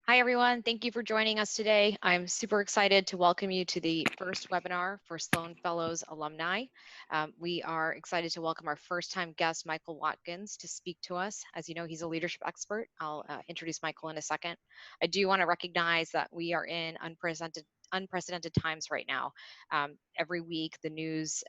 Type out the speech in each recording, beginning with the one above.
Hi, everyone. Thank you for joining us today. I'm super excited to welcome you to the first webinar for Sloan Fellows Alumni. We are excited to welcome our first-time guest, Michael Watkins, to speak to us. As you know, he's a leadership expert. I'll introduce Michael in a second. I do want to recognize that we are in unprecedented times right now. Every week, the news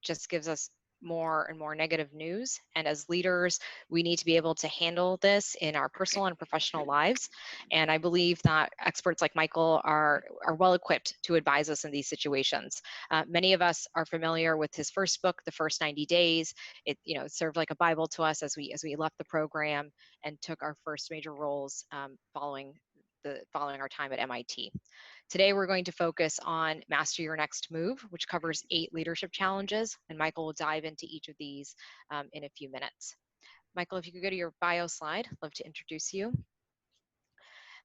just gives us more and more negative news. And as leaders, we need to be able to handle this in our personal and professional lives. And I believe that experts like Michael are well equipped to advise us in these situations. Many of us are familiar with his first book, The First 90 Days. It served like a Bible to us as we left the program and took our first major roles following our time at MIT. Today, we're going to focus on Master Your Next Move, which covers 8 leadership challenges, and Michael will dive into each of these in a few minutes. Michael, if you could go to your bio slide, I'd love to introduce you.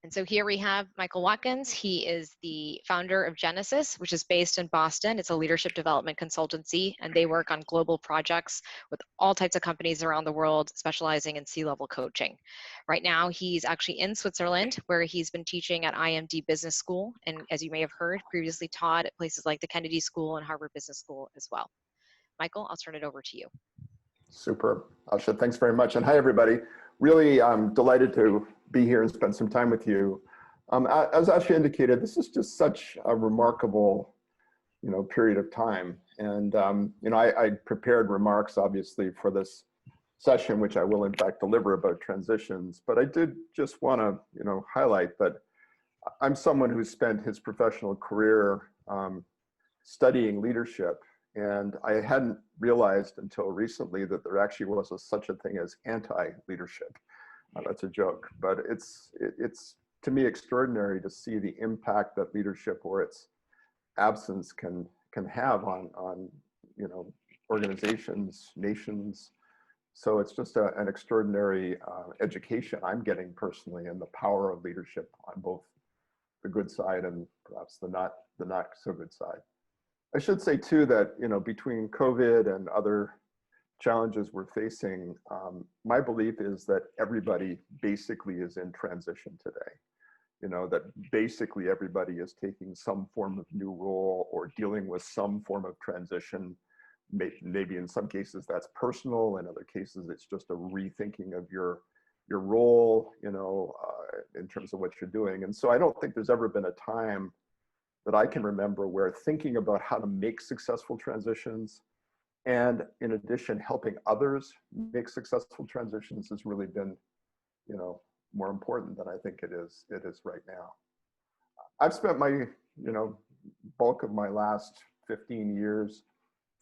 And so here we have Michael Watkins. He is the founder of Genesis, which is based in Boston. It's a leadership development consultancy, and they work on global projects with all types of companies around the world, specializing in C-level coaching. Right now, he's actually in Switzerland, where he's been teaching at IMD Business School, and as you may have heard, previously taught at places like the Kennedy School and Harvard Business School as well. Michael, I'll turn it over to you. Superb. Asha, thanks very much. And hi, everybody. Really delighted to be here and spend some time with you. As Asha indicated, this is just such a remarkable, period of time. And, I prepared remarks, obviously, for this session, which I will, in fact, deliver about transitions. But I did just want to, highlight that I'm someone who's spent his professional career studying leadership. And I hadn't realized until recently that there actually was such a thing as anti-leadership. That's a joke, but it's to me extraordinary to see the impact that leadership or its absence can have on organizations, nations. So it's just an extraordinary education I'm getting personally in the power of leadership on both the good side and perhaps the not so good side. I should say too that, between COVID and other challenges we're facing, my belief is that everybody basically is in transition today. That basically everybody is taking some form of new role or dealing with some form of transition. Maybe in some cases that's personal, in other cases it's just a rethinking of your role, in terms of what you're doing. And so I don't think there's ever been a time that I can remember where thinking about how to make successful transitions and in addition, helping others make successful transitions has really been, more important than I think it is right now. I've spent my, bulk of my last 15 years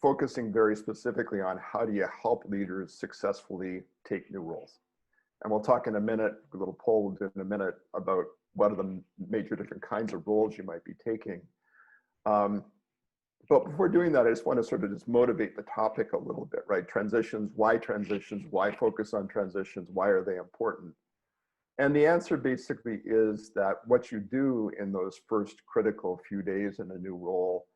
focusing very specifically on how do you help leaders successfully take new roles. And we'll talk in a minute, a little poll we'll do in a minute about what are the major different kinds of roles you might be taking. But before doing that, I just want to sort of just motivate the topic a little bit, right? Transitions, why focus on transitions, why are they important? And the answer basically is that what you do in those first critical few days in a new role,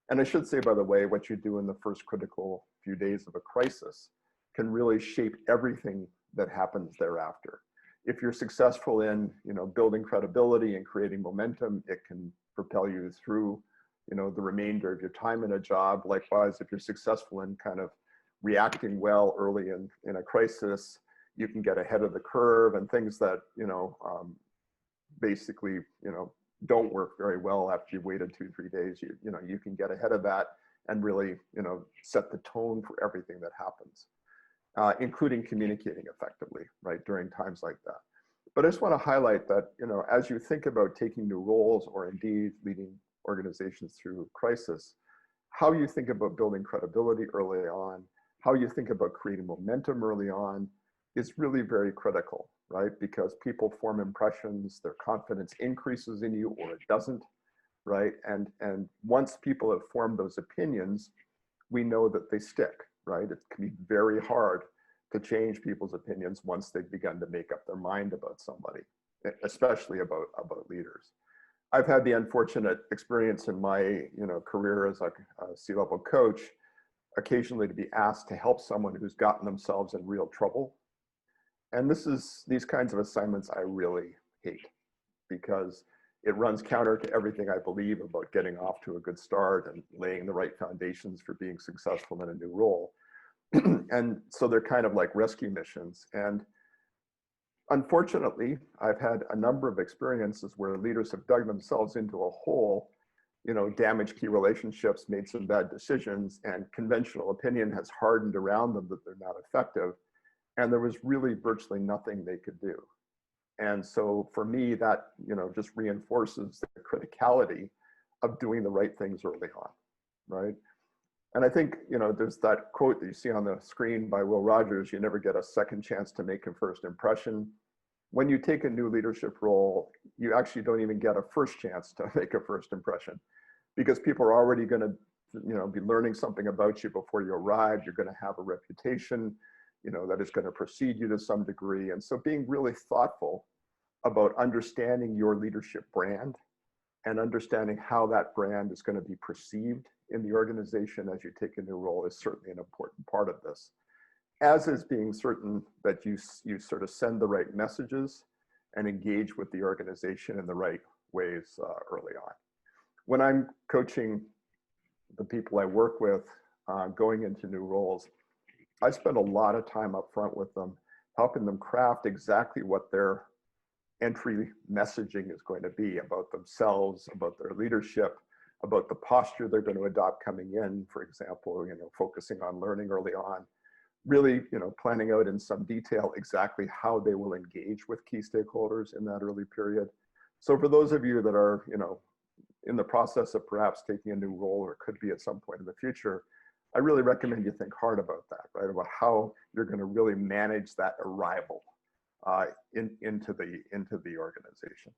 and I should say, by the way, what you do in the first critical few days of a crisis can really shape everything that happens thereafter. If you're successful in, building credibility and creating momentum, it can propel you through, the remainder of your time in a job. Likewise, if you're successful in kind of reacting well early in a crisis, you can get ahead of the curve, and things that, basically, don't work very well after you've waited 2-3 days, you can get ahead of that and really, set the tone for everything that happens. Including communicating effectively, right, during times like that. But I just want to highlight that, as you think about taking new roles or indeed leading organizations through crisis, how you think about building credibility early on, how you think about creating momentum early on is really very critical, right? Because people form impressions, their confidence increases in you or it doesn't, right? And once people have formed those opinions, we know that they stick. Right? It can be very hard to change people's opinions once they've begun to make up their mind about somebody, especially about leaders. I've had the unfortunate experience in my career as a C-level coach, occasionally to be asked to help someone who's gotten themselves in real trouble. And these kinds of assignments I really hate. because it runs counter to everything I believe about getting off to a good start and laying the right foundations for being successful in a new role. And so they're kind of like rescue missions. And unfortunately, I've had a number of experiences where leaders have dug themselves into a hole, damaged key relationships, made some bad decisions, and conventional opinion has hardened around them that they're not effective. And there was really virtually nothing they could do. And so for me, that, just reinforces the criticality of doing the right things early on, right? And I think, there's that quote that you see on the screen by Will Rogers: you never get a second chance to make a first impression. When you take a new leadership role, you actually don't even get a first chance to make a first impression, because people are already going to, be learning something about you before you arrive. You're going to have a reputation, that is going to precede you to some degree. And so being really thoughtful about understanding your leadership brand and understanding how that brand is going to be perceived in the organization as you take a new role is certainly an important part of this, as is being certain that you sort of send the right messages and engage with the organization in the right ways early on. When I'm coaching the people I work with going into new roles, I spend a lot of time up front with them, helping them craft exactly what their entry messaging is going to be about themselves, about their leadership, about the posture they're going to adopt coming in, for example, focusing on learning early on, really, planning out in some detail exactly how they will engage with key stakeholders in that early period. So for those of you that are, in the process of perhaps taking a new role or could be at some point in the future, I really recommend you think hard about that, right? About how you're going to really manage that arrival into the organization.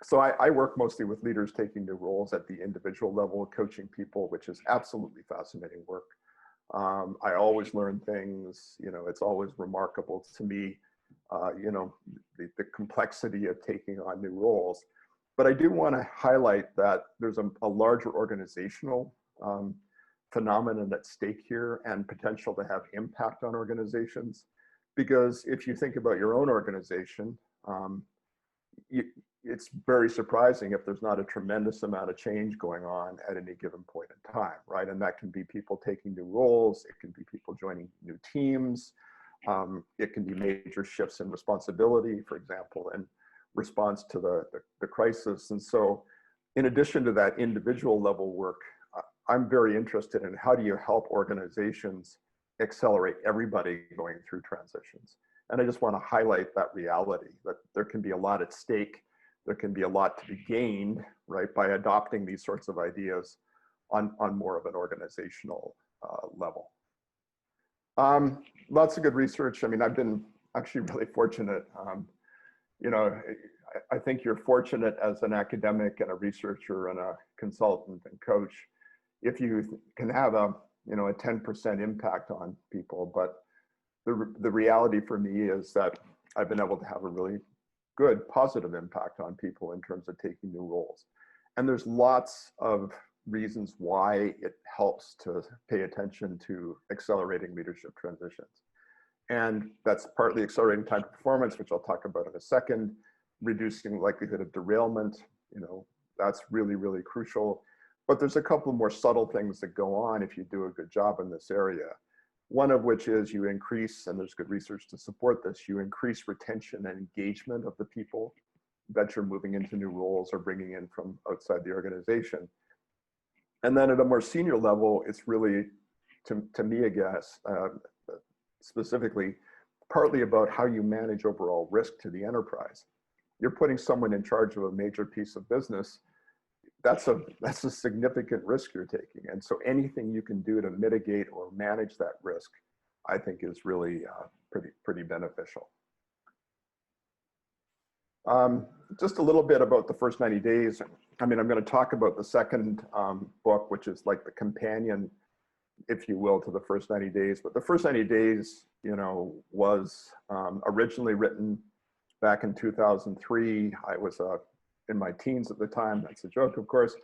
So I work mostly with leaders taking new roles at the individual level, coaching people, which is absolutely fascinating work. I always learn things, it's always remarkable to me, the complexity of taking on new roles. But I do want to highlight that there's a larger organizational phenomenon at stake here and potential to have impact on organizations. Because if you think about your own organization, it's very surprising if there's not a tremendous amount of change going on at any given point in time, right? And that can be people taking new roles, it can be people joining new teams, it can be major shifts in responsibility, for example, in response to the crisis. And so in addition to that individual level work, I'm very interested in how do you help organizations accelerate everybody going through transitions. And I just want to highlight that reality that there can be a lot at stake. There can be a lot to be gained, right, by adopting these sorts of ideas on more of an organizational level. Lots of good research. I mean, I've been actually really fortunate. I think you're fortunate as an academic and a researcher and a consultant and coach if you can have a 10% impact on people. But the reality for me is that I've been able to have a really good positive impact on people in terms of taking new roles. And there's lots of reasons why it helps to pay attention to accelerating leadership transitions. And that's partly accelerating time to performance, which I'll talk about in a second, reducing likelihood of derailment, that's really, really crucial. But there's a couple more subtle things that go on if you do a good job in this area. One of which is you increase, and there's good research to support this, you increase retention and engagement of the people that you're moving into new roles or bringing in from outside the organization. And then at a more senior level, it's really, to me, I guess, specifically, partly about how you manage overall risk to the enterprise. You're putting someone in charge of a major piece of business. That's a significant risk you're taking. And so anything you can do to mitigate or manage that risk, I think is really pretty beneficial. Just a little bit about the first 90 days. I mean, I'm going to talk about the second book, which is like the companion, if you will, to the first 90 days. But the first 90 days, was originally written back in 2003. I was in my teens at the time. That's a joke, of course.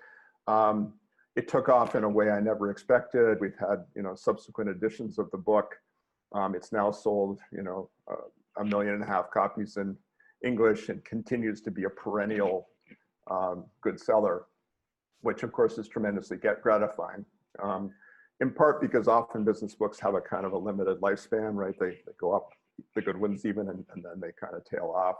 It took off in a way I never expected. We've had, subsequent editions of the book. It's now sold, 1.5 million copies in English and continues to be a perennial good seller, which of course is tremendously gratifying. In part because often business books have a kind of a limited lifespan, right? They go up, the good ones even, and then they kind of tail off.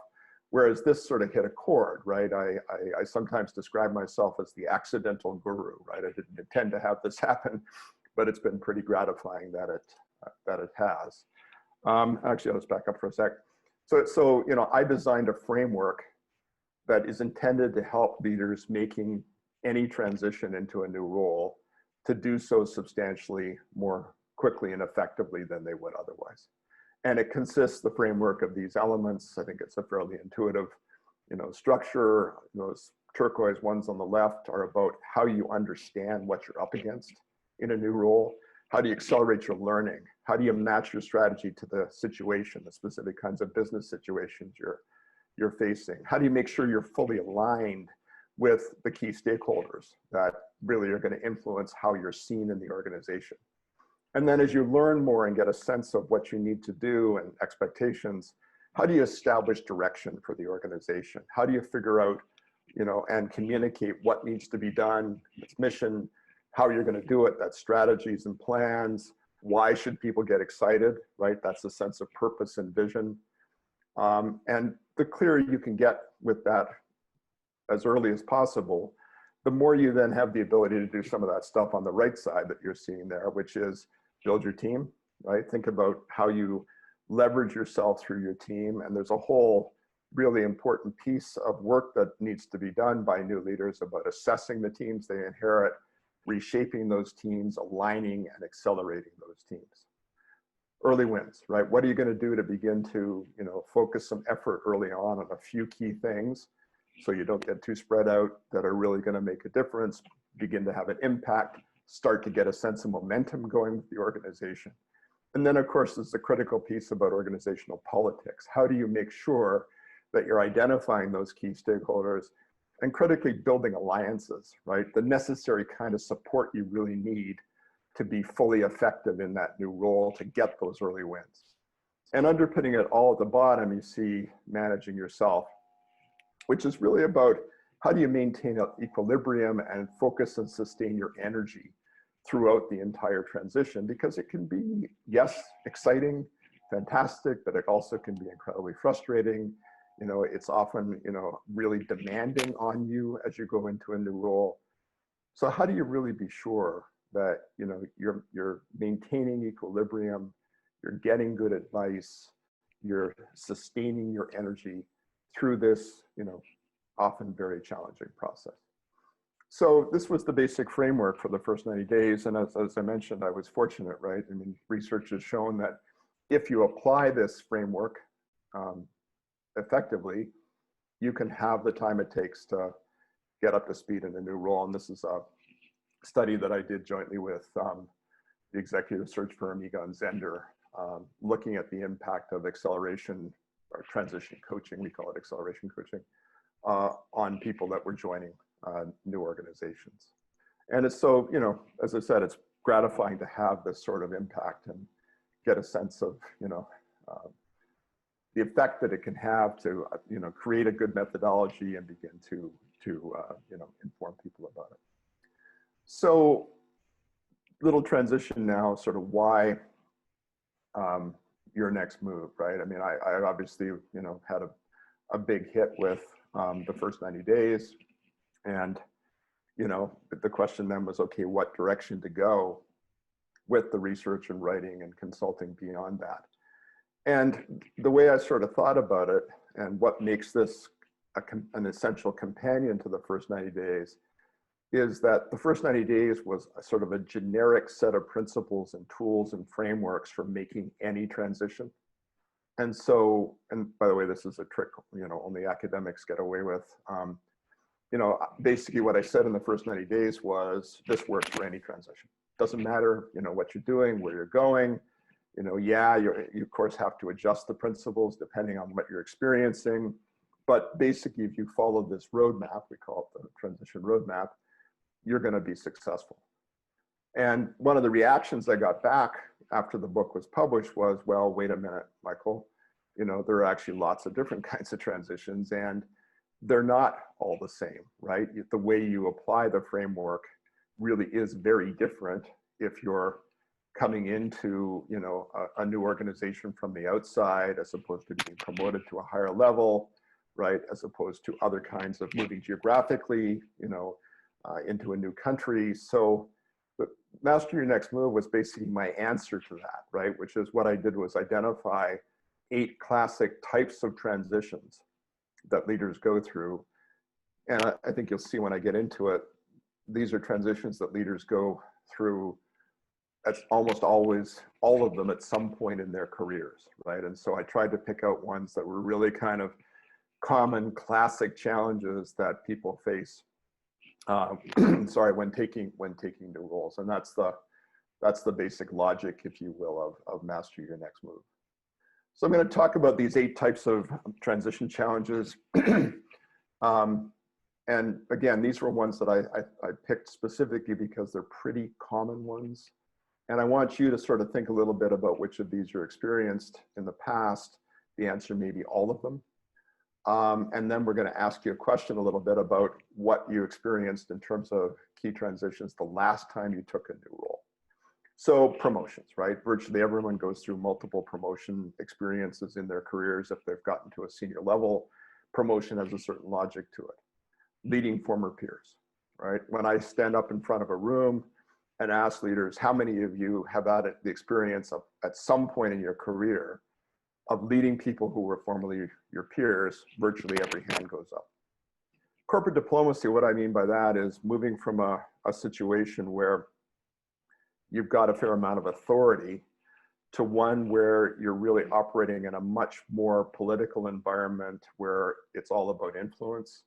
Whereas this sort of hit a chord, right? I sometimes describe myself as the accidental guru, right? I didn't intend to have this happen, but it's been pretty gratifying that it has. Actually, let's back up for a sec. So you know, I designed a framework that is intended to help leaders making any transition into a new role to do so substantially more quickly and effectively than they would otherwise. And it consists, the framework, of these elements. I think it's a fairly intuitive, you know, structure. Those turquoise ones on the left are about how you understand what you're up against in a new role. How do you accelerate your learning? How do you match your strategy to the situation, the specific kinds of business situations you're facing? How do you make sure you're fully aligned with the key stakeholders that really are going to influence how you're seen in the organization? And then as you learn more and get a sense of what you need to do and expectations, how do you establish direction for the organization? How do you figure out, you know, and communicate what needs to be done, its mission, how you're going to do it, that's strategies and plans. Why should people get excited, right? That's a sense of purpose and vision. And the clearer you can get with that as early as possible, the more you then have the ability to do some of that stuff on the right side that you're seeing there, which is build your team, right? Think about how you leverage yourself through your team. And there's a whole really important piece of work that needs to be done by new leaders about assessing the teams they inherit, reshaping those teams, aligning and accelerating those teams. Early wins, right? What are you going to do to begin to, you know, focus some effort early on a few key things so you don't get too spread out, that are really going to make a difference, begin to have an impact, start to get a sense of momentum going with the organization. And then of course, there's the critical piece about organizational politics. How do you make sure that you're identifying those key stakeholders and critically building alliances, right? The necessary kind of support you really need to be fully effective in that new role, to get those early wins. And underpinning it all at the bottom, you see managing yourself, which is really about how do you maintain an equilibrium and focus and sustain your energy throughout the entire transition, because it can be, yes, exciting, fantastic, but it also can be incredibly frustrating. You know, it's often, you know, really demanding on you as you go into a new role. So how do you really be sure that, you know, you're maintaining equilibrium, you're getting good advice, you're sustaining your energy through this, you know, often very challenging process? So this was the basic framework for the first 90 days. And as I mentioned, I was fortunate, right? I mean, research has shown that if you apply this framework effectively, you can have the time it takes to get up to speed in a new role. And this is a study that I did jointly with the executive search firm Ega and Zender, looking at the impact of acceleration or transition coaching, we call it acceleration coaching, on people that were joining new organizations. And it's so, you know, as I said, it's gratifying to have this sort of impact and get a sense of, you know, the effect that it can have to, you know, create a good methodology and begin to you know, inform people about it. So little transition now, sort of why your next move, right? I mean, I obviously, you know, had a big hit with the first 90 days. And, you know, the question then was, okay, what direction to go with the research and writing and consulting beyond that? And the way I sort of thought about it, and what makes this an essential companion to the first 90 days, is that the first 90 days was a sort of a generic set of principles and tools and frameworks for making any transition. And so, and by the way, this is a trick, you know, only academics get away with. You know, basically what I said in the first 90 days was, this works for any transition. Doesn't matter, you know, what you're doing, where you're going. You know, yeah, you of course have to adjust the principles depending on what you're experiencing. But basically, if you follow this roadmap, we call it the transition roadmap, you're going to be successful. And one of the reactions I got back after the book was published was, well, wait a minute, Michael, there are actually lots of different kinds of transitions, and they're not all the same, right? The way you apply the framework really is very different if you're coming into, a new organization from the outside, as opposed to being promoted to a higher level, right? As opposed to other kinds of moving geographically, into a new country. So Master Your Next Move was basically my answer to that, right? Which is what I did was identify 8 classic types of transitions that leaders go through. And I think you'll see when I get into it, these are transitions that leaders go through. That's almost always, all of them at some point in their careers, right? And so I tried to pick out ones that were really kind of common, classic challenges that people face. When taking new roles, and that's the basic logic, if you will, of Master Your Next Move. So I'm going to talk about these 8 types of transition challenges. And again, these were ones that I picked specifically because they're pretty common ones. And I want you to sort of think a little bit about which of these you're experienced in the past. The answer may be all of them. And then we're going to ask you a question a little bit about what you experienced in terms of key transitions the last time you took a new role. So promotions, right? Virtually everyone goes through multiple promotion experiences in their careers. If they've gotten to a senior level, promotion has a certain logic to it. Leading former peers, right? When I stand up in front of a room and ask leaders, how many of you have had the experience of, at some point in your career, of leading people who were formerly your peers, virtually every hand goes up. Corporate diplomacy, what I mean by that is moving from a situation where you've got a fair amount of authority to one where you're really operating in a much more political environment where it's all about influence.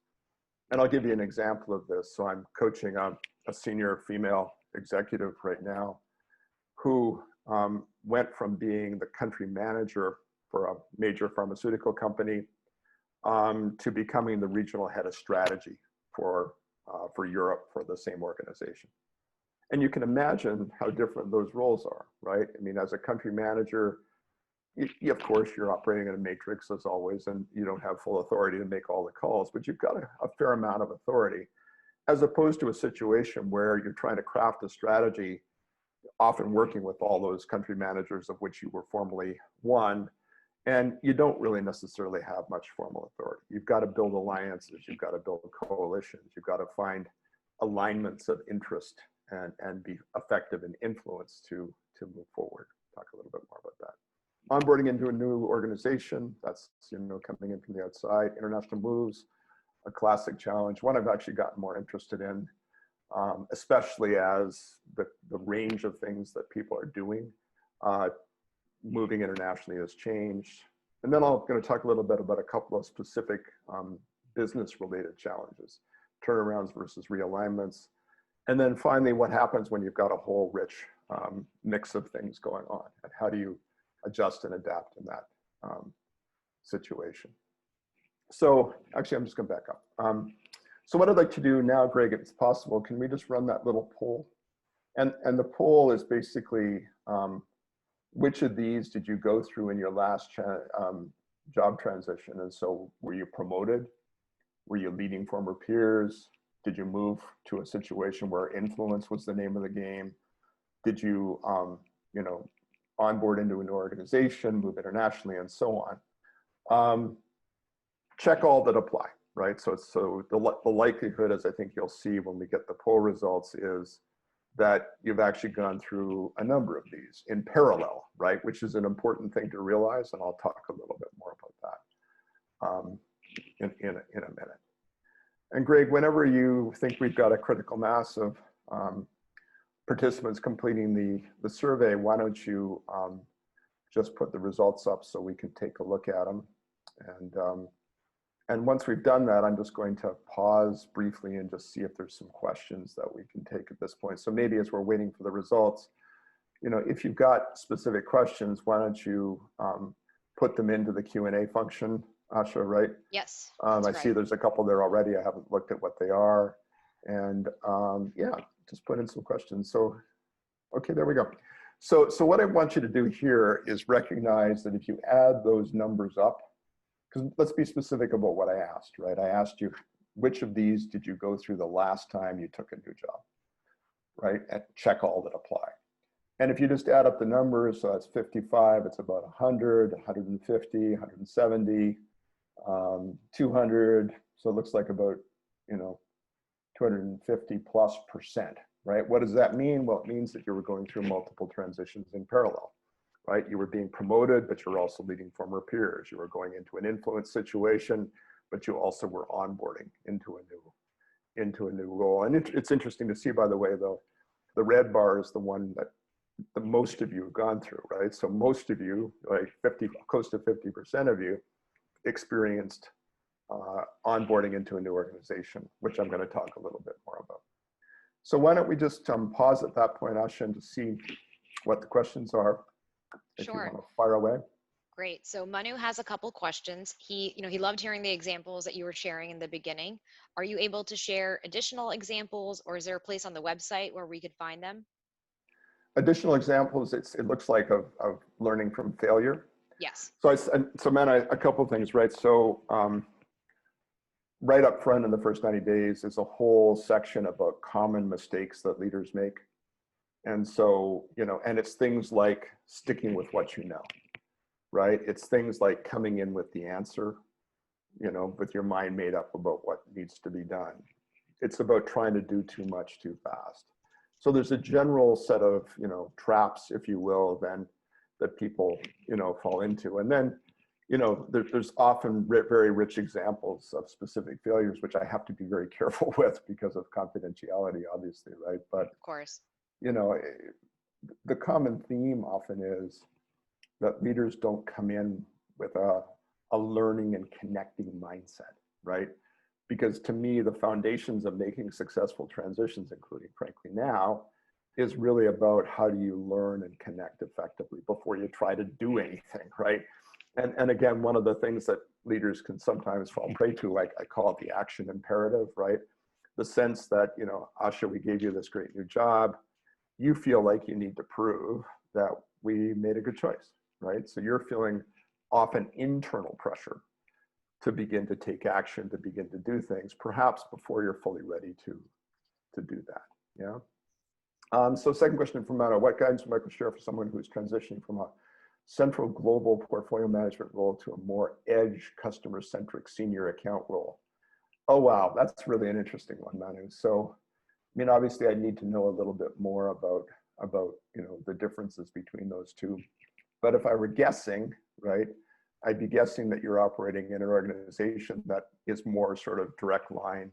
And I'll give you an example of this. So I'm coaching a senior female executive right now who went from being the country manager for a major pharmaceutical company to becoming the regional head of strategy for Europe for the same organization. And you can imagine how different those roles are, right? I mean, as a country manager, of course, you're operating in a matrix as always, and you don't have full authority to make all the calls, but you've got a fair amount of authority, as opposed to a situation where you're trying to craft a strategy, often working with all those country managers of which you were formerly one, and you don't really necessarily have much formal authority. You've got to build alliances, you've got to build coalitions, you've got to find alignments of interest and be effective in influence to move forward. Talk a little bit more about that. Onboarding into a new organization, that's coming in from the outside. International moves, a classic challenge, one I've actually gotten more interested in, especially as the range of things that people are doing. Moving internationally has changed. And then I'm going to talk a little bit about a couple of specific business-related challenges, turnarounds versus realignments. And then finally, what happens when you've got a whole rich mix of things going on, and how do you adjust and adapt in that situation? So actually, I'm just going to back up. So what I'd like to do now, Greg, if it's possible, can we just run that little poll? And the poll is basically, which of these did you go through in your last job transition? And so were you promoted? Were you leading former peers? Did you move to a situation where influence was the name of the game? Did you, onboard into an organization, move internationally, and so on? Check all that apply, right? So the likelihood, as I think you'll see when we get the poll results, is that you've actually gone through a number of these in parallel, right? Which is an important thing to realize, and I'll talk a little bit more about that in a minute. And Greg, whenever you think we've got a critical mass of participants completing the survey, why don't you just put the results up so we can take a look at them. And once we've done that, I'm just going to pause briefly and just see if there's some questions that we can take at this point. So maybe as we're waiting for the results, if you've got specific questions, why don't you put them into the Q&A function, Asha, right? Yes. I see there's a couple there already. I haven't looked at what they are. And yeah, just put in some questions. So, okay, there we go. So what I want you to do here is recognize that if you add those numbers up, because let's be specific about what I asked, right? I asked you, which of these did you go through the last time you took a new job, right? And check all that apply. And if you just add up the numbers, so that's 55, it's about 100, 150, 170, 200. So it looks like about, 250+%, right? What does that mean? Well, it means that you were going through multiple transitions in parallel, right? You were being promoted, but you're also leading former peers. You were going into an influence situation, but you also were onboarding into a new role. And it's interesting to see, by the way, though, the red bar is the one that the most of you have gone through, right? So most of you, like close to 50% of you, experienced onboarding into a new organization, which I'm going to talk a little bit more about. So why don't we just pause at that point, Asha, and to see what the questions are, if you want to fire away. Great. So Manu has a couple questions. He loved hearing the examples that you were sharing in the beginning. Are you able to share additional examples, or is there a place on the website where we could find them? Additional examples, it looks like of learning from failure. Yes. So man, a couple of things, right? So right up front in the first 90 days is a whole section about common mistakes that leaders make. And so, and it's things like sticking with what you know, right? It's things like coming in with the answer, with your mind made up about what needs to be done. It's about trying to do too much too fast. So there's a general set of, traps, if you will, then that people, fall into. And then, there's often very rich examples of specific failures, which I have to be very careful with because of confidentiality, obviously, right? But of course, the common theme often is that leaders don't come in with a learning and connecting mindset, right? Because to me, the foundations of making successful transitions, including frankly now, is really about how do you learn and connect effectively before you try to do anything, right? And again, one of the things that leaders can sometimes fall prey to, like I call it the action imperative, right? The sense that, Asha, we gave you this great new job. You feel like you need to prove that we made a good choice, right? So you're feeling often internal pressure to begin to take action, to begin to do things, perhaps before you're fully ready to do that, yeah? So second question from Anna, what guidance would Michael share for someone who's transitioning from a central global portfolio management role to a more edge customer-centric senior account role? Oh, wow, that's really an interesting one, Manu. So, obviously I need to know a little bit more about the differences between those two. But if I were guessing, right, I'd be guessing that you're operating in an organization that is more sort of direct line,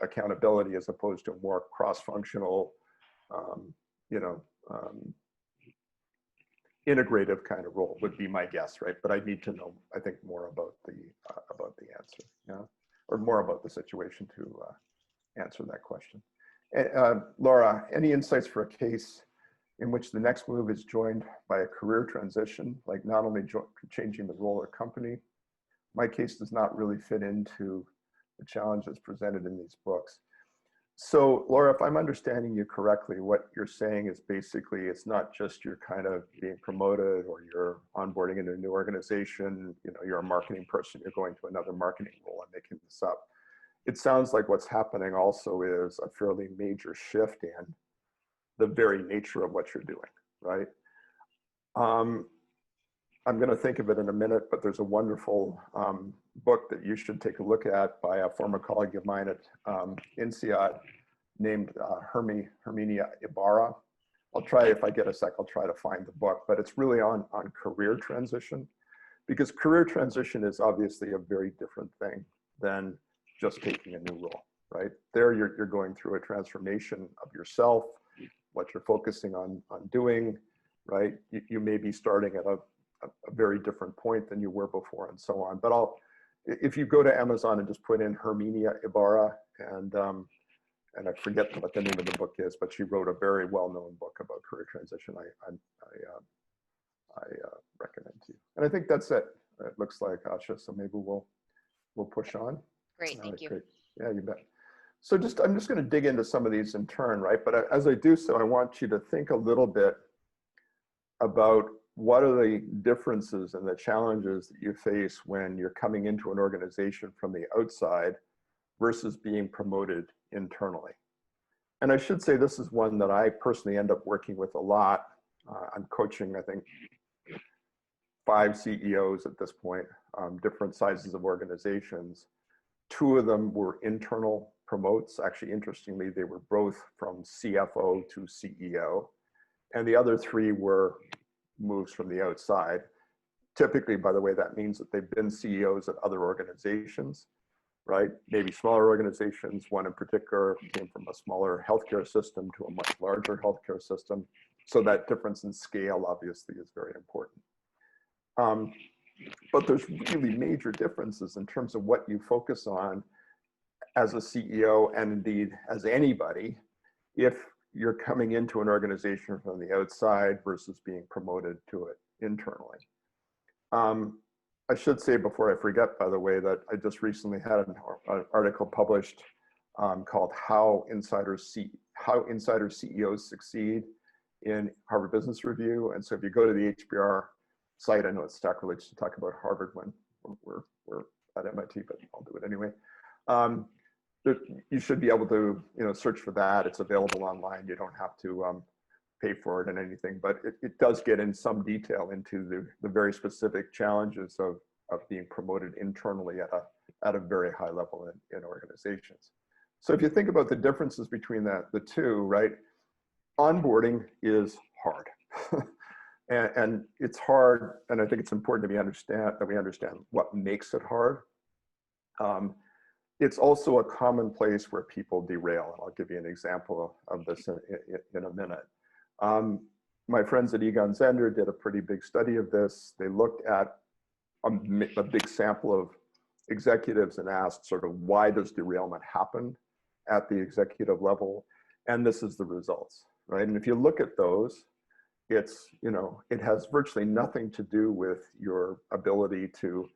accountability as opposed to a more cross-functional, integrative kind of role would be my guess, right? But I need to know, I think, more about the answer, yeah, or more about the situation to answer that question. Laura, any insights for a case in which the next move is joined by a career transition, like not only changing the role or company? My case does not really fit into the challenges presented in these books. So Laura, if I'm understanding you correctly, what you're saying is basically it's not just you're kind of being promoted or you're onboarding into a new organization, you're a marketing person, you're going to another marketing role. I'm making this up. It sounds like what's happening also is a fairly major shift in the very nature of what you're doing, right? I'm going to think of it in a minute, but there's a wonderful book that you should take a look at by a former colleague of mine at INSEAD named Herminia Ibarra. I'll try, if I get a sec, I'll try to find the book, but it's really on career transition, because career transition is obviously a very different thing than just taking a new role, right? There you're going through a transformation of yourself, what you're focusing on doing, right? You may be starting at a very different point than you were before and so on. But if you go to Amazon and just put in Herminia Ibarra, and I forget what the name of the book is, but she wrote a very well-known book about career transition. I recommend to you. And I think that's it. It looks like, Asha, so maybe we'll push on. Great, thank you. Great. Yeah, you bet. So I'm just going to dig into some of these in turn, right? But as I do so, I want you to think a little bit about what are the differences and the challenges that you face when you're coming into an organization from the outside versus being promoted internally. And I should say this is one that I personally end up working with a lot. I'm coaching, I think, 5 CEOs at this point, different sizes of organizations. 2 of them were internal promotes. Actually, interestingly, they were both from CFO to CEO. And the other 3 were moves from the outside. Typically, by the way, that means that they've been CEOs at other organizations, right? Maybe smaller organizations. One in particular came from a smaller healthcare system to a much larger healthcare system. So that difference in scale, obviously, is very important. But there's really major differences in terms of what you focus on as a CEO, and indeed as anybody, if you're coming into an organization from the outside versus being promoted to it internally. I should say before I forget, by the way, that I just recently had an article published called How Insider CEOs Succeed in Harvard Business Review. And so if you go to the HBR site, I know it's sacrilege to talk about Harvard when we're at MIT, but I'll do it anyway. You should be able to search for that. It's available online. You don't have to pay for it and anything, but it does get in some detail into the very specific challenges of being promoted internally at a very high level in organizations. So if you think about the differences between the 2, right? Onboarding is hard. And it's hard, and I think it's important we understand what makes it hard. It's also a common place where people derail, and I'll give you an example of this in a minute. My friends at Egon Zehnder did a pretty big study of this. They looked at a big sample of executives and asked sort of why does derailment happen at the executive level, and this is the results, right? And if you look at those, it has virtually nothing to do with your ability to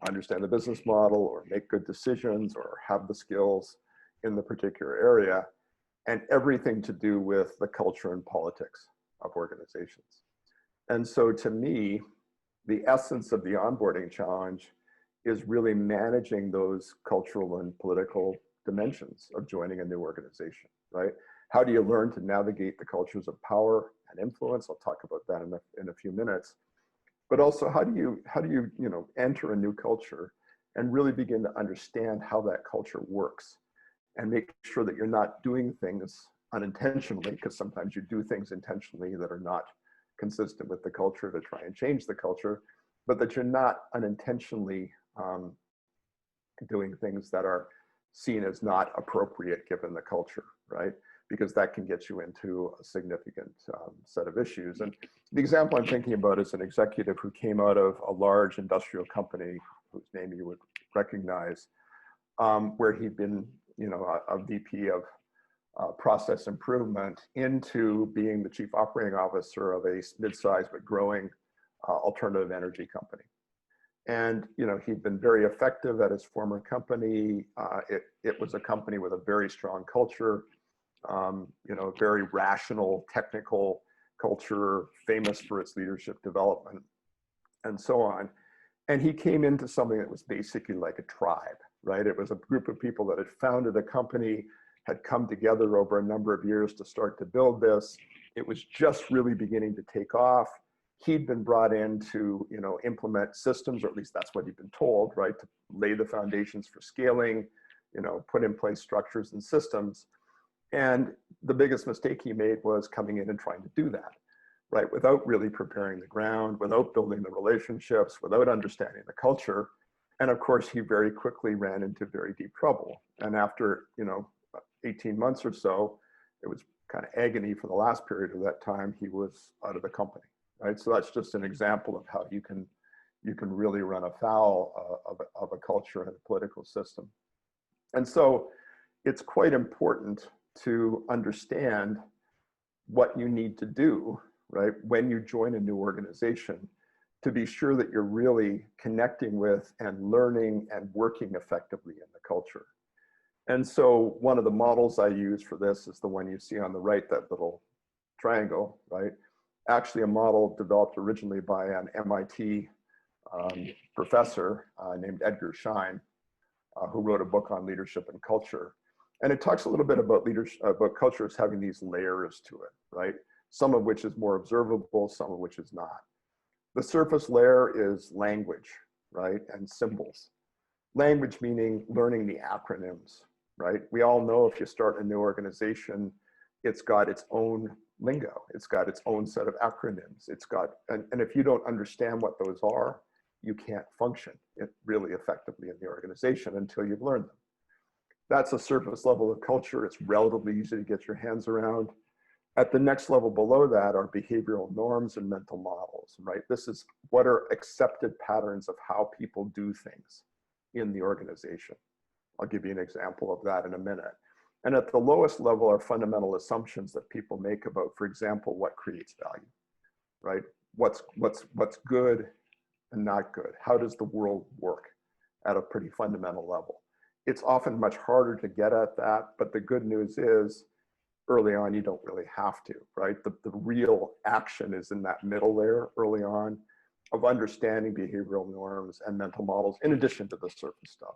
understand the business model or make good decisions or have the skills in the particular area, and everything to do with the culture and politics of organizations. And so to me, the essence of the onboarding challenge is really managing those cultural and political dimensions of joining a new organization, right? How do you learn to navigate the cultures of power and influence? I'll talk about that in a few minutes. But also, how do you enter a new culture and really begin to understand how that culture works, and make sure that you're not doing things unintentionally, because sometimes you do things intentionally that are not consistent with the culture to try and change the culture, but that you're not unintentionally doing things that are seen as not appropriate given the culture, right? Because that can get you into a significant set of issues. And the example I'm thinking about is an executive who came out of a large industrial company, whose name you would recognize, where he'd been a VP of process improvement, into being the chief operating officer of a mid-sized but growing alternative energy company. And he'd been very effective at his former company. It was a company with a very strong culture, very rational, technical culture, famous for its leadership development, and so on. And he came into something that was basically like a tribe, right? It was a group of people that had founded a company, had come together over a number of years to start to build this. It was just really beginning to take off. He'd been brought in to, implement systems, or at least that's what he'd been told, right? To lay the foundations for scaling, put in place structures and systems. And the biggest mistake he made was coming in and trying to do that, right? Without really preparing the ground, without building the relationships, without understanding the culture. And of course, he very quickly ran into very deep trouble. And after, 18 months or so, it was kind of agony for the last period of that time, he was out of the company, right? So that's just an example of how you can really run afoul of a culture and a political system. And so it's quite important to understand what you need to do, right, when you join a new organization, to be sure that you're really connecting with and learning and working effectively in the culture. And so one of the models I use for this is the one you see on the right, that little triangle, right? Actually a model developed originally by an MIT professor named Edgar Schein, who wrote a book on leadership and culture. And it talks a little bit about leadership, about culture as having these layers to it, right? Some of which is more observable, some of which is not. The surface layer is language, right? And symbols. Language meaning learning the acronyms, right? We all know if you start a new organization, it's got its own lingo. It's got its own set of acronyms. It's got, and if you don't understand what those are, you can't function really effectively in the organization until you've learned them. That's a surface level of culture. It's relatively easy to get your hands around. At the next level below that are behavioral norms and mental models, right? This is what are accepted patterns of how people do things in the organization. I'll give you an example of that in a minute. And at the lowest level are fundamental assumptions that people make about, for example, what creates value, right? What's good and not good? How does the world work at a pretty fundamental level? It's often much harder to get at that, but the good news is early on, you don't really have to, right? The real action is in that middle layer early on of understanding behavioral norms and mental models, in addition to the surface stuff,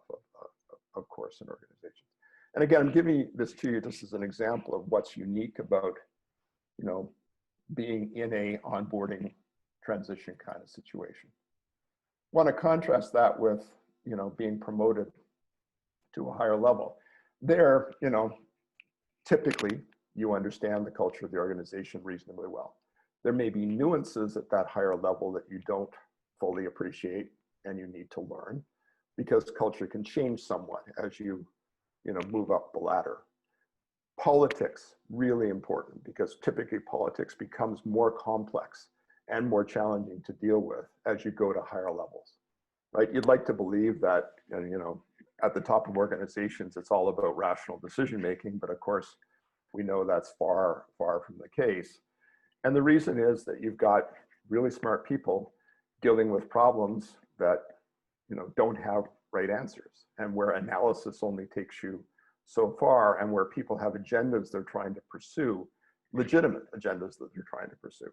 of course, in organizations. And again, I'm giving this to you just as an example of what's unique about, you know, being in a onboarding transition kind of situation. Want to contrast that with, you know, being promoted to a higher level. There, you know, typically you understand the culture of the organization reasonably well. There may be nuances at that higher level that you don't fully appreciate and you need to learn, because culture can change somewhat as you move up the ladder. Politics, really important, because typically politics becomes more complex and more challenging to deal with as you go to higher levels, right? You'd like to believe that, you know, at the top of organizations, it's all about rational decision making, but of course, we know that's far, far from the case. And the reason is that you've got really smart people dealing with problems that, you know, don't have right answers, and where analysis only takes you so far, and where people have agendas they're trying to pursue, legitimate agendas that they're trying to pursue.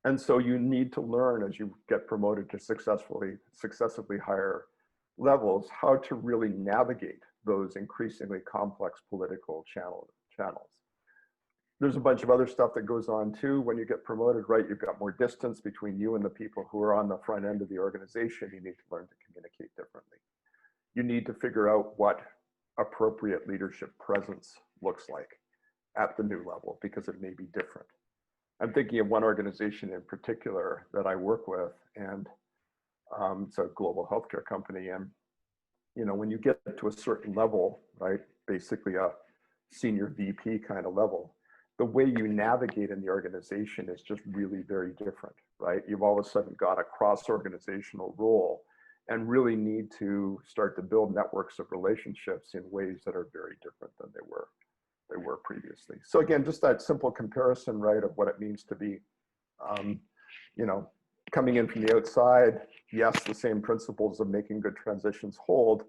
And so you need to learn as you get promoted to successively higher levels, how to really navigate those increasingly complex political channels. There's a bunch of other stuff that goes on too. When you get promoted, right, you've got more distance between you and the people who are on the front end of the organization. You need to learn to communicate differently. You need to figure out what appropriate leadership presence looks like at the new level, because it may be different. I'm thinking of one organization in particular that I work with, and it's a global healthcare company. And, you know, when you get to a certain level, right, basically a senior VP kind of level, the way you navigate in the organization is just really very different, right? You've all of a sudden got a cross-organizational role and really need to start to build networks of relationships in ways that are very different than they were previously. So again, just that simple comparison, right, of what it means to be, you know, coming in from the outside. Yes, the same principles of making good transitions hold,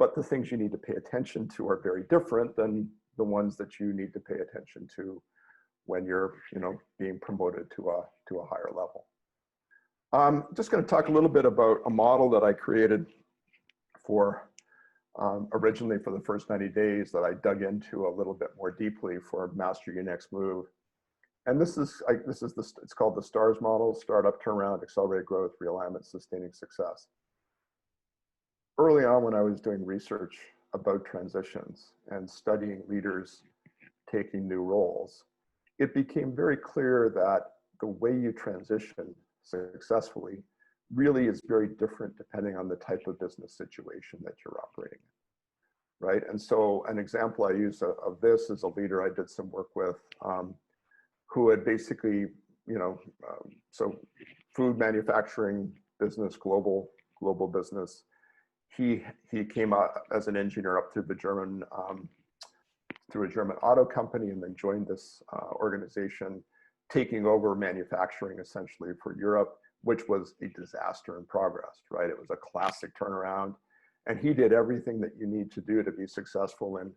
but the things you need to pay attention to are very different than the ones that you need to pay attention to when you're, you know, being promoted to a higher level. I'm just going to talk a little bit about a model that I created for originally for the first 90 days that I dug into a little bit more deeply for Master Your Next Move. And it's called the STARS model: Startup, Turnaround, Accelerated Growth, Realignment, Sustaining Success. Early on, when I was doing research about transitions and studying leaders taking new roles, it became very clear that the way you transition successfully really is very different depending on the type of business situation that you're operating in, right? And so an example I use of this is a leader I did some work with, who had basically, you know, so food manufacturing business, global business. He came out as an engineer up through the German, through a German auto company, and then joined this organization, taking over manufacturing essentially for Europe, which was a disaster in progress, right? It was a classic turnaround. And he did everything that you need to do to be successful in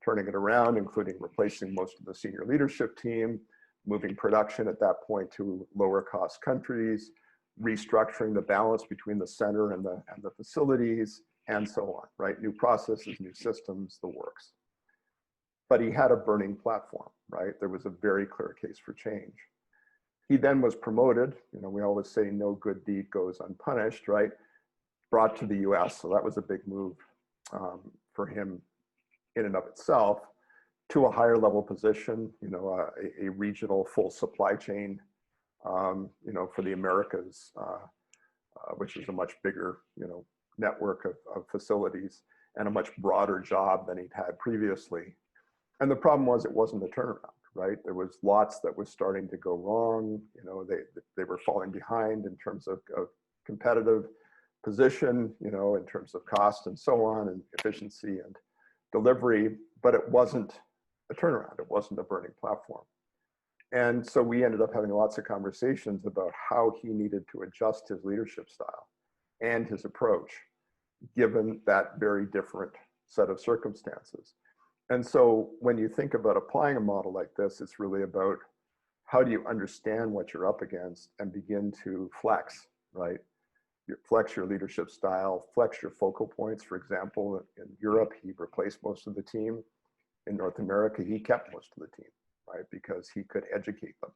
turning it around, including replacing most of the senior leadership team, moving production at that point to lower cost countries, restructuring the balance between the center and the facilities, and so on, right? New processes, new systems, the works. But he had a burning platform, right? There was a very clear case for change. He then was promoted. We always say no good deed goes unpunished, right? Brought to the US, so that was a big move for him in and of itself, to a higher level position, a regional full supply chain, for the Americas, which is a much bigger, network of facilities and a much broader job than he'd had previously. And the problem was it wasn't a turnaround, right? There was lots that was starting to go wrong. They were falling behind in terms of competitive position, in terms of cost and so on, and efficiency and delivery, but it wasn't a turnaround. It wasn't a burning platform. And so we ended up having lots of conversations about how he needed to adjust his leadership style and his approach, given that very different set of circumstances. And so when you think about applying a model like this, it's really about how do you understand what you're up against and begin to flex, right? Flex your leadership style, flex your focal points. For example, in Europe, he replaced most of the team. In North America, he kept most of the team, right? Because he could educate them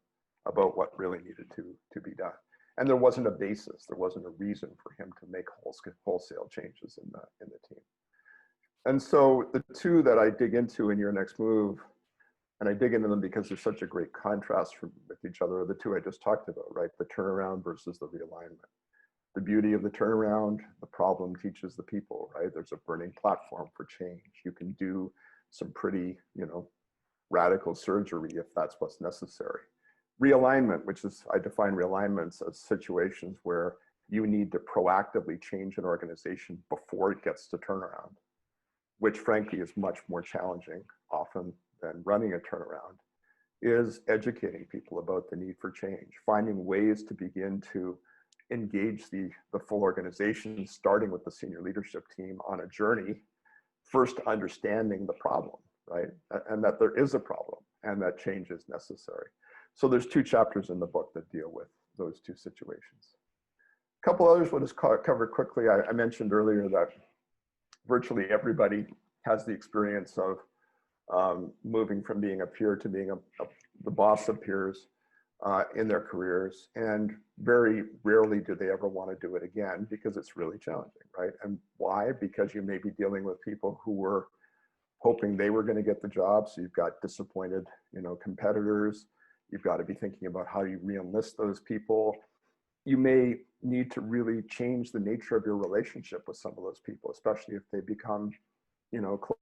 about what really needed to be done. And there wasn't a basis, there wasn't a reason for him to make wholesale changes in the team. And so the two that I dig into in Your Next Move, and I dig into them because there's such a great contrast with each other, are the two I just talked about, right? The turnaround versus the realignment. The beauty of the turnaround, the problem teaches the people, right? There's a burning platform for change. You can do some pretty, radical surgery if that's what's necessary. Realignment, which is, I define realignments as situations where you need to proactively change an organization before it gets to turnaround, which frankly is much more challenging often than running a turnaround, is educating people about the need for change, finding ways to begin to engage the full organization, starting with the senior leadership team on a journey, first understanding the problem, right? And that there is a problem and that change is necessary. So there's two chapters in the book that deal with those two situations. A couple others we'll just cover quickly. I mentioned earlier that virtually everybody has the experience of moving from being a peer to being the boss of peers in their careers. And very rarely do they ever want to do it again because it's really challenging, right? And why? Because you may be dealing with people who were hoping they were going to get the job. So you've got disappointed, competitors. You've got to be thinking about how you re-enlist those people. You may need to really change the nature of your relationship with some of those people, especially if they become,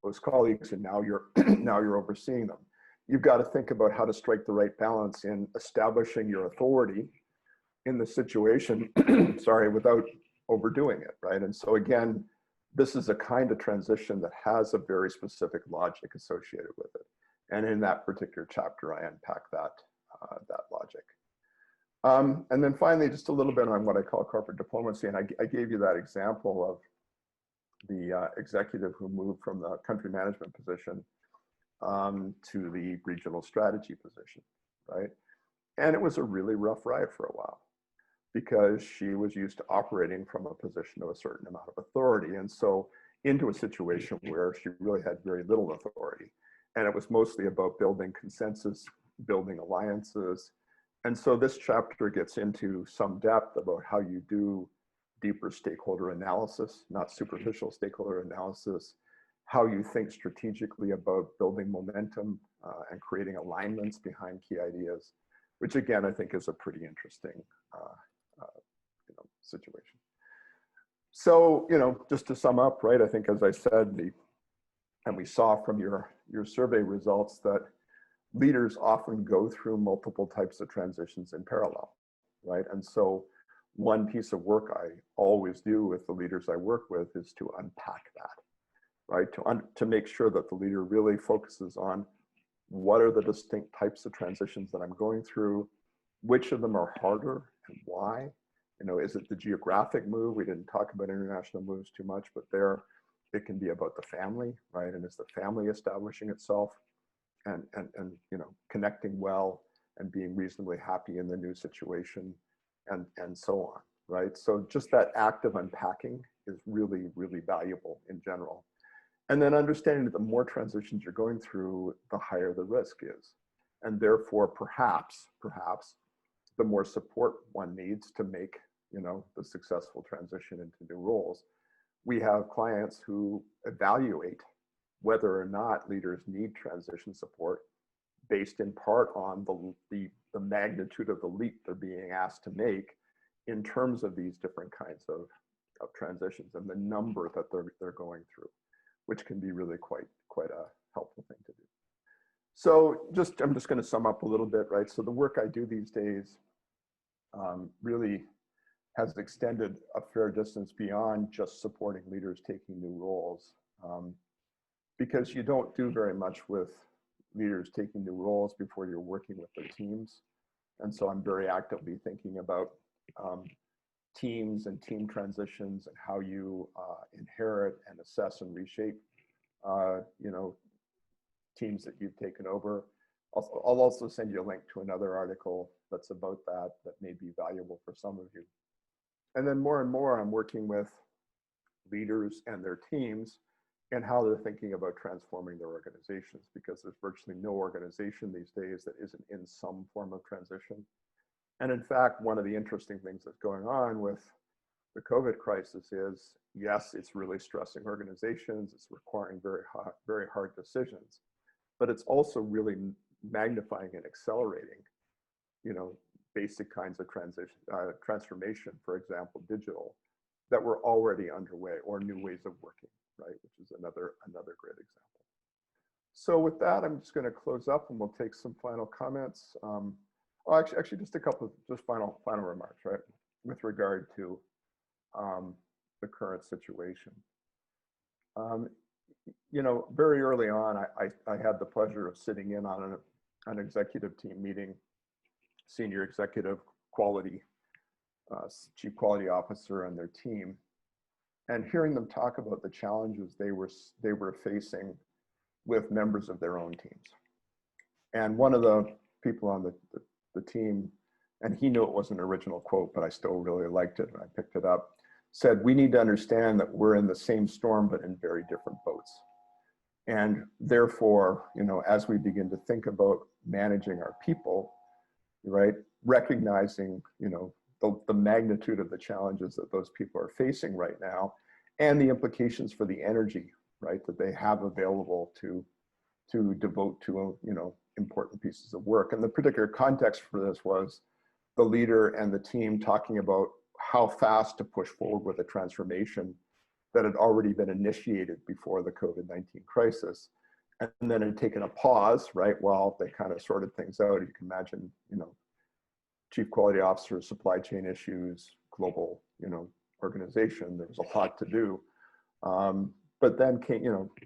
close colleagues and now you're now you're overseeing them. You've got to think about how to strike the right balance in establishing your authority in the situation, sorry, without overdoing it, right? And so again, this is a kind of transition that has a very specific logic associated with it. And in that particular chapter, I unpack that logic. And then finally, just a little bit on what I call corporate diplomacy. And I gave you that example of the executive who moved from the country management position to the regional strategy position, right? And it was a really rough ride for a while because she was used to operating from a position of a certain amount of authority. And so into a situation where she really had very little authority. And it was mostly about building consensus, building alliances. And so this chapter gets into some depth about how you do deeper stakeholder analysis, not superficial stakeholder analysis, how you think strategically about building momentum and creating alignments behind key ideas, which again, I think is a pretty interesting situation. So, just to sum up, right, I think as I said, and we saw from your survey results that leaders often go through multiple types of transitions in parallel, right? And so one piece of work I always do with the leaders I work with is to unpack that, right? To make sure that the leader really focuses on what are the distinct types of transitions that I'm going through, which of them are harder and why? Is it the geographic move? We didn't talk about international moves too much, but there, It can be about the family, right? And is the family establishing itself and connecting well and being reasonably happy in the new situation, and so on, right? So just that act of unpacking is really, really valuable in general. And then understanding that the more transitions you're going through, the higher the risk is. And therefore, perhaps, the more support one needs to make, the successful transition into new roles. We have clients who evaluate whether or not leaders need transition support based in part on the magnitude of the leap they're being asked to make in terms of these different kinds of transitions and the number that they're going through, which can be really quite a helpful thing to do. So I'm just going to sum up a little bit, right? So the work I do these days really has extended a fair distance beyond just supporting leaders taking new roles, because you don't do very much with leaders taking new roles before you're working with their teams. And so I'm very actively thinking about teams and team transitions and how you inherit and assess and reshape teams that you've taken over. I'll also send you a link to another article that's about that may be valuable for some of you. And then more and more, I'm working with leaders and their teams and how they're thinking about transforming their organizations, because there's virtually no organization these days that isn't in some form of transition. And in fact, one of the interesting things that's going on with the COVID crisis is, yes, it's really stressing organizations, it's requiring very hard decisions, but it's also really magnifying and accelerating, basic kinds of transformation, for example, digital, that were already underway, or new ways of working, right? Which is another great example. So with that, I'm just going to close up and we'll take some final comments. Actually, just a couple of final remarks, right? With regard to the current situation. Very early on, I had the pleasure of sitting in on an executive team meeting, senior executive quality, chief quality officer and their team, and hearing them talk about the challenges they were facing with members of their own teams. And one of the people on the team, and he knew it wasn't an original quote, but I still really liked it and I picked it up, said, "We need to understand that we're in the same storm, but in very different boats. And therefore, as we begin to think about managing our people, right, recognizing, the magnitude of the challenges that those people are facing right now, and the implications for the energy, right, that they have available to devote to, important pieces of work." And the particular context for this was the leader and the team talking about how fast to push forward with a transformation that had already been initiated before the COVID-19 crisis. And then had taken a pause, right, while they kind of sorted things out. You can imagine, chief quality officer, supply chain issues, global, organization. There was a lot to do. But then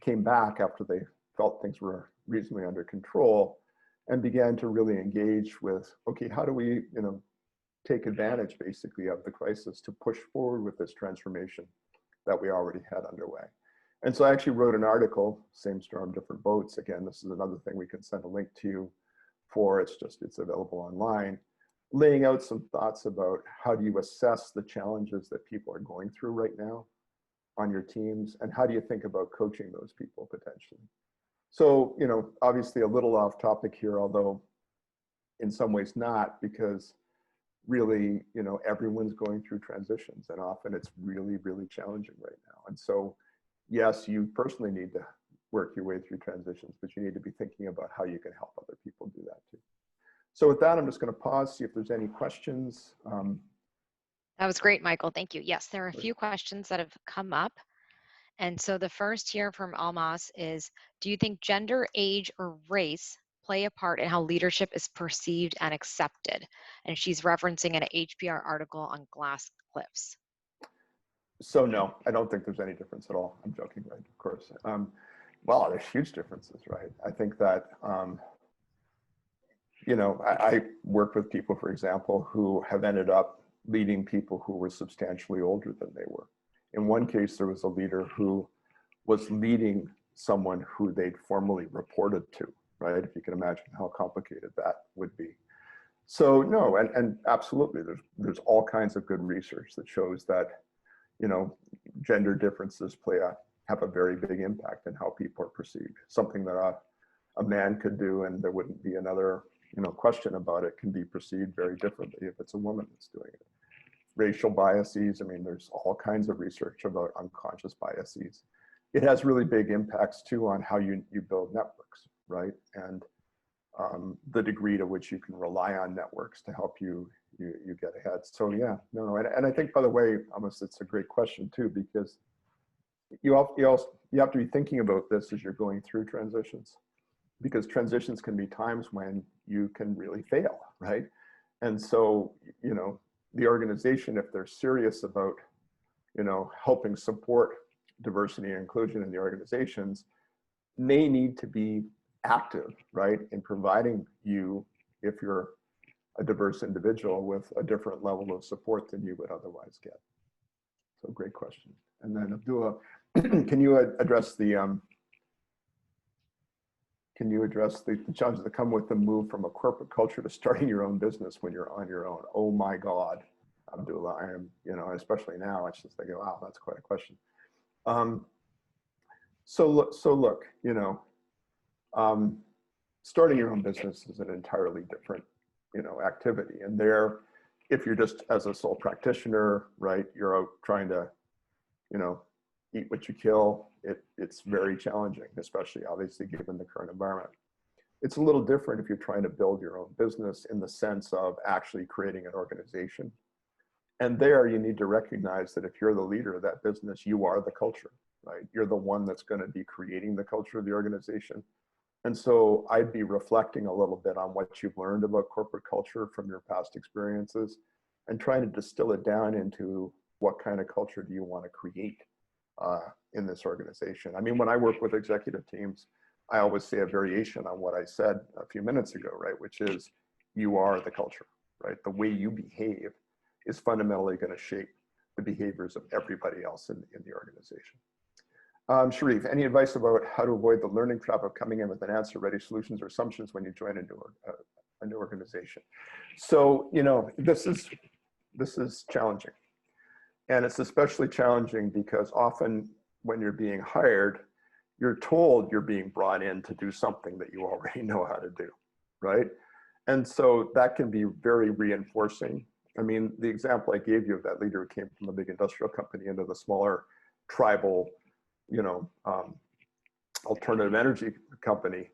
came back after they felt things were reasonably under control and began to really engage with, okay, how do we, take advantage basically of the crisis to push forward with this transformation that we already had underway. And so I actually wrote an article, Same Storm, Different Boats. Again, this is another thing we can send a link to you for. It's available online, laying out some thoughts about how do you assess the challenges that people are going through right now on your teams, and how do you think about coaching those people potentially. So, obviously a little off topic here, although in some ways not, because really, everyone's going through transitions, and often it's really, really challenging right now. And so, yes, you personally need to work your way through transitions, but you need to be thinking about how you can help other people do that too. So with that, I'm just going to pause, see if there's any questions. That was great, Michael. Thank you. Yes, there are a few questions that have come up. And so the first here from Almas is, do you think gender, age, or race play a part in how leadership is perceived and accepted? And she's referencing an HBR article on glass cliffs. So no, I don't think there's any difference at all. I'm joking, right? Of course. Well, there's huge differences, right? I think that, I work with people, for example, who have ended up leading people who were substantially older than they were. In one case, there was a leader who was leading someone who they'd formally reported to, right? If you can imagine how complicated that would be. So no, and absolutely, there's all kinds of good research that shows that, you know, gender differences have a very big impact in how people are perceived. Something that a man could do and there wouldn't be another, you know, question about it, can be perceived very differently if it's a woman that's doing it. Racial biases, I mean, there's all kinds of research about unconscious biases. It has really big impacts too on how you build networks, right? And the degree to which you can rely on networks to help you get ahead. So yeah, no, and I think, by the way, almost it's a great question too, because you have to be thinking about this as you're going through transitions, because transitions can be times when you can really fail, right? And so, you know, the organization, if they're serious about, you know, helping support diversity and inclusion in the organizations, may need to be active, right, in providing you, if you're a diverse individual, with a different level of support than you would otherwise get. So great question. And then Abdullah, can you address the challenges that come with the move from a corporate culture to starting your own business when you're on your own? Oh my God, Abdullah, I am, you know, especially now, it's just like, wow, that's quite a question. So look, you know, starting your own business is an entirely different, you know, activity. And there, if you're just as a sole practitioner, right, you're out trying to, you know, eat what you kill, it's very challenging, especially obviously given the current environment. It's a little different if you're trying to build your own business in the sense of actually creating an organization. And there you need to recognize that if you're the leader of that business, you are the culture, right? You're the one that's going to be creating the culture of the organization. And so I'd be reflecting a little bit on what you've learned about corporate culture from your past experiences and trying to distill it down into what kind of culture do you want to create in this organization. I mean, when I work with executive teams, I always say a variation on what I said a few minutes ago, right? Which is, you are the culture, right? The way you behave is fundamentally going to shape the behaviors of everybody else in the organization. Sharif, any advice about how to avoid the learning trap of coming in with an answer, ready solutions, or assumptions when you join a new organization? So, you know, this is challenging. And it's especially challenging because often when you're being hired, you're told you're being brought in to do something that you already know how to do, right? And so that can be very reinforcing. I mean, the example I gave you of that leader who came from a big industrial company into the smaller tribal, you know, alternative energy company,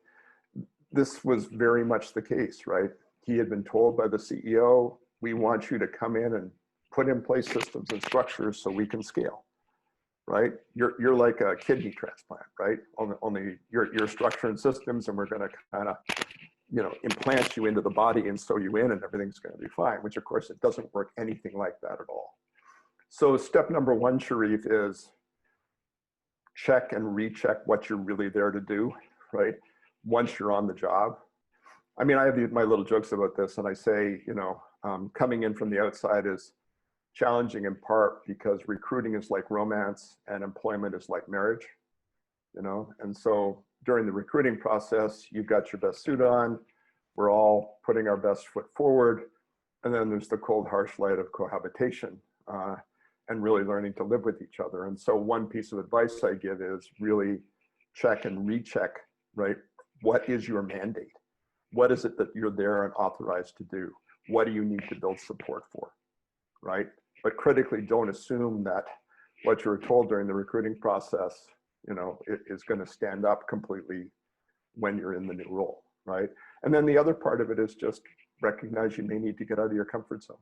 this was very much the case, right? He had been told by the CEO, we want you to come in and put in place systems and structures so we can scale, right? You're like a kidney transplant, right? Only your structure and systems, and we're going to kind of, you know, implant you into the body and sew you in, and everything's going to be fine, which of course it doesn't work anything like that at all. So step number one, Sharif, is check and recheck what you're really there to do, right? Once you're on the job. I mean, I have my little jokes about this, and I say, you know, coming in from the outside is challenging in part because recruiting is like romance and employment is like marriage, you know? And so during the recruiting process, you've got your best suit on, we're all putting our best foot forward, and then there's the cold, harsh light of cohabitation and really learning to live with each other. And so one piece of advice I give is really check and recheck, right? What is your mandate? What is it that you're there and authorized to do? What do you need to build support for, right? But critically, don't assume that what you were told during the recruiting process, you know, it is going to stand up completely when you're in the new role, right? And then the other part of it is just recognize you may need to get out of your comfort zone.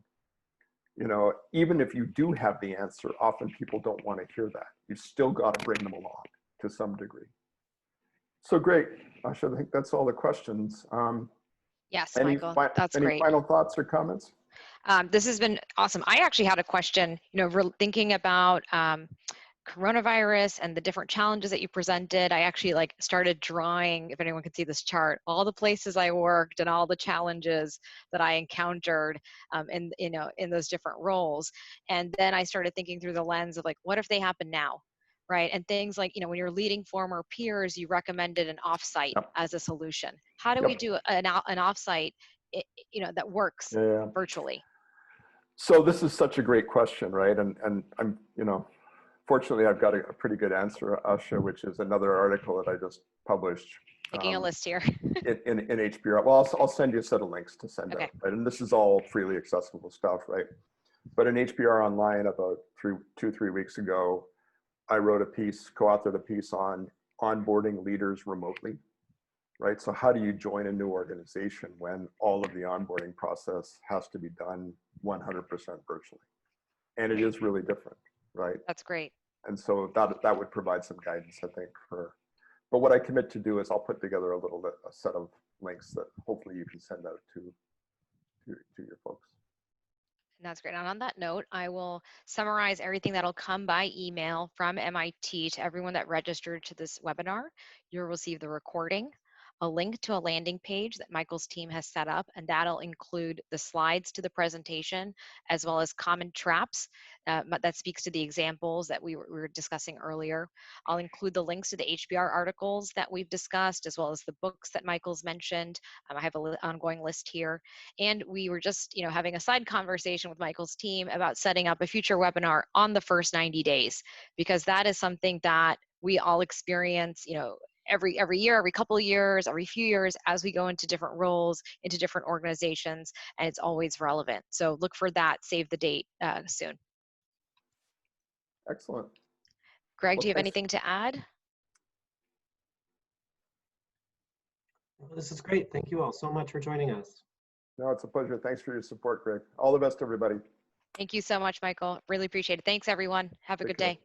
You know, even if you do have the answer, often people don't want to hear that. You've still got to bring them along to some degree. So great, Asha, I think that's all the questions. Yes, Michael, that's great. Any final thoughts or comments? This has been awesome. I actually had a question, you know, thinking about coronavirus and the different challenges that you presented. I actually like started drawing, if anyone can see this chart, all the places I worked and all the challenges that I encountered in, you know, in those different roles. And then I started thinking through the lens of like, what if they happen now? right? And things like, when you're leading former peers, you recommended an offsite Yep. as a solution. How do we Yep. do an offsite, that works Yeah. virtually? So this is such a great question, right? And I'm, fortunately, I've got a pretty good answer, Asha, which is another article that I just published Making a list here. in HBR. Well, I'll send you a set of links to send Okay. out, right? And this is all freely accessible stuff, right? But in HBR Online about 3 weeks ago, I wrote a piece, co-authored a piece on onboarding leaders remotely, right? So how do you join a new organization when all of the onboarding process has to be done 100% virtually? And it is really different, right? That's great. And so that would provide some guidance, I think, but what I commit to do is I'll put together a set of links that hopefully you can send out to your folks. And that's great. And on that note, I will summarize everything that'll come by email from MIT to everyone that registered to this webinar. You'll receive the recording, a link to a landing page that Michael's team has set up, and that'll include the slides to the presentation, as well as common traps that speaks to the examples that we were discussing earlier. I'll include the links to the HBR articles that we've discussed, as well as the books that Michael's mentioned. I have an ongoing list here. And we were just, having a side conversation with Michael's team about setting up a future webinar on the first 90 days, because that is something that we all experience, every year, every couple of years, every few years, as we go into different roles, into different organizations, and it's always relevant. So look for that, save the date soon. Excellent. Greg, Well, do you have thanks. anything to add? This is great. Thank you all so much for joining us. No, it's a pleasure. Thanks for your support, Greg. All the best, everybody. Thank you so much, Michael. Really appreciate it. Thanks, everyone. Have a good day.